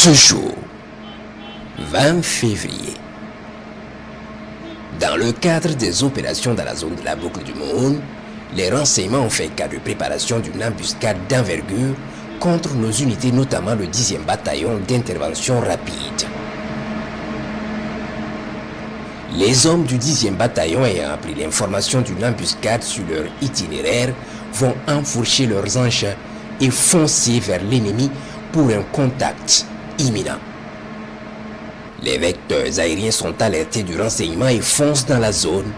Ce jour, 20 février, dans le cadre des opérations dans la zone de la boucle du Monde, les renseignements ont fait cas de préparation d'une embuscade d'envergure contre nos unités, notamment le 10e bataillon d'intervention rapide. Les hommes du 10e bataillon ayant appris l'information d'une embuscade sur leur itinéraire vont enfourcher leurs engins et foncer vers l'ennemi pour un contact imminent. Les vecteurs aériens sont alertés du renseignement et foncent dans la zone.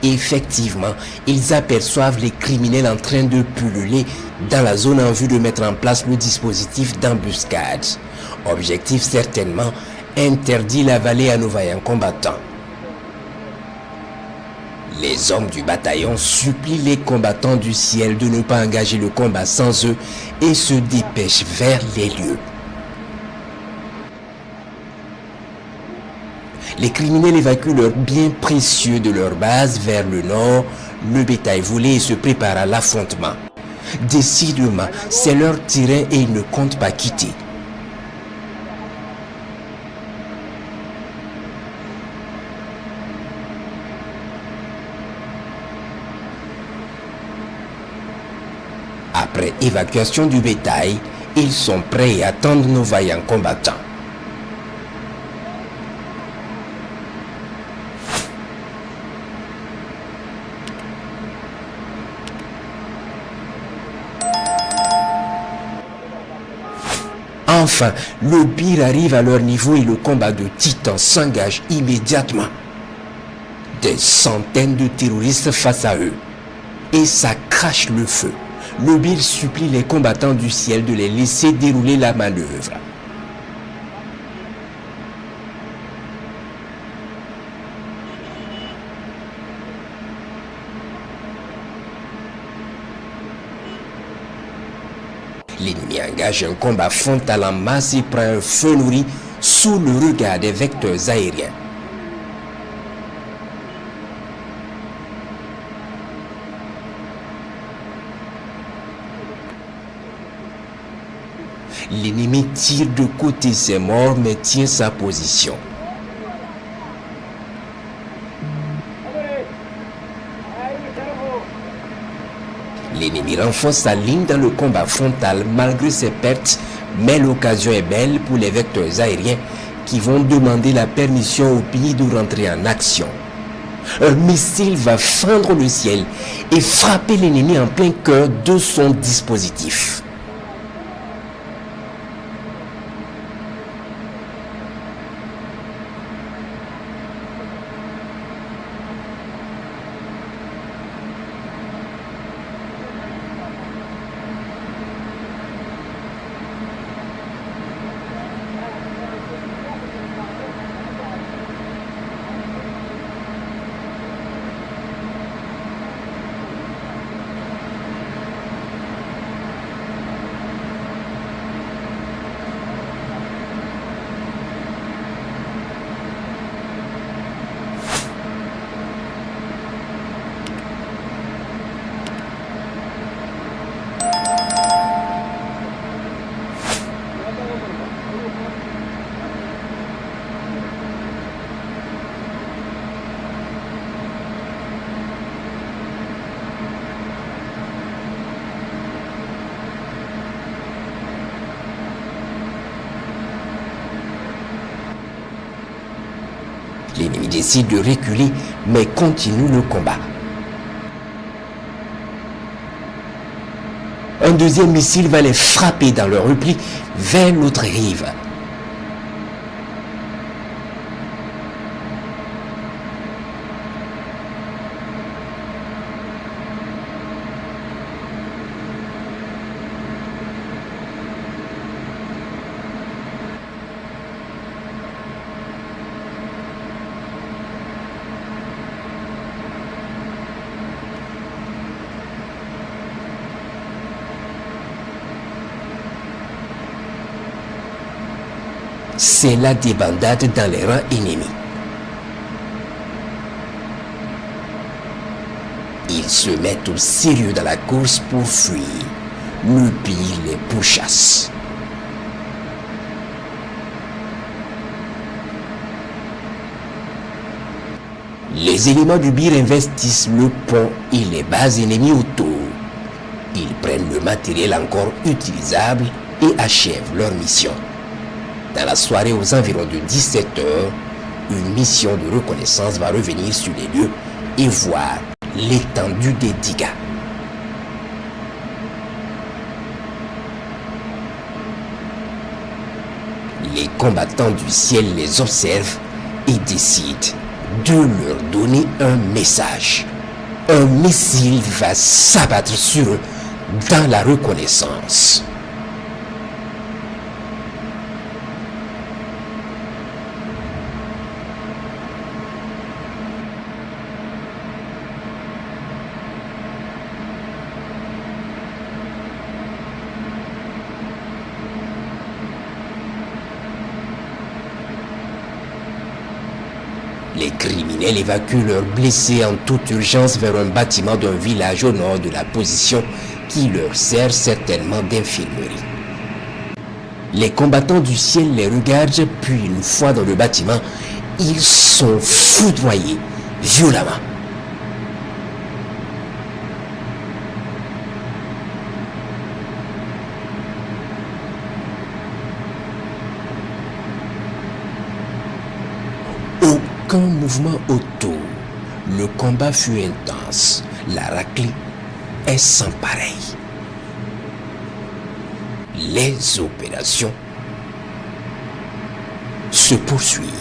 Effectivement, ils aperçoivent les criminels en train de pulluler dans la zone en vue de mettre en place le dispositif d'embuscade. Objectif certainement, interdit la vallée à nos vaillants combattants. Les hommes du bataillon supplient les combattants du ciel de ne pas engager le combat sans eux et se dépêchent vers les lieux. Les criminels évacuent leurs biens précieux de leur base vers le nord, le bétail volé et se préparent à l'affrontement. Décidément, c'est leur terrain et ils ne comptent pas quitter. Après évacuation du bétail, ils sont prêts et attendent nos vaillants combattants. Enfin, le pire arrive à leur niveau et le combat de titans s'engage immédiatement. Des centaines de terroristes face à eux. Et ça crache le feu. Le Bir supplie les combattants du ciel de les laisser dérouler la manœuvre. L'ennemi engage un combat frontal en masse et prend un feu nourri sous le regard des vecteurs aériens. L'ennemi tire de côté ses morts mais tient sa position. L'ennemi renforce sa ligne dans le combat frontal malgré ses pertes, mais l'occasion est belle pour les vecteurs aériens qui vont demander la permission au pays de rentrer en action. Un missile va fendre le ciel et frapper l'ennemi en plein cœur de son dispositif. L'ennemi décide de reculer, mais continue le combat. Un deuxième missile va les frapper dans leur repli vers l'autre rive. C'est la débandade dans les rangs ennemis. Ils se mettent au sérieux dans la course pour fuir. Le pays les pourchasse. Les éléments du Bir investissent le pont et les bases ennemies autour. Ils prennent le matériel encore utilisable et achèvent leur mission. Dans la soirée aux environs de 17 h, une mission de reconnaissance va revenir sur les lieux et voir l'étendue des dégâts. Les combattants du ciel les observent et décident de leur donner un message. Un missile va s'abattre sur eux dans la reconnaissance. Les criminels évacuent leurs blessés en toute urgence vers un bâtiment d'un village au nord de la position qui leur sert certainement d'infirmerie. Les combattants du ciel les regardent, puis une fois dans le bâtiment, ils sont foudroyés violemment. Aucun mouvement autour. Le combat fut intense. La raclée est sans pareil. Les opérations se poursuivent.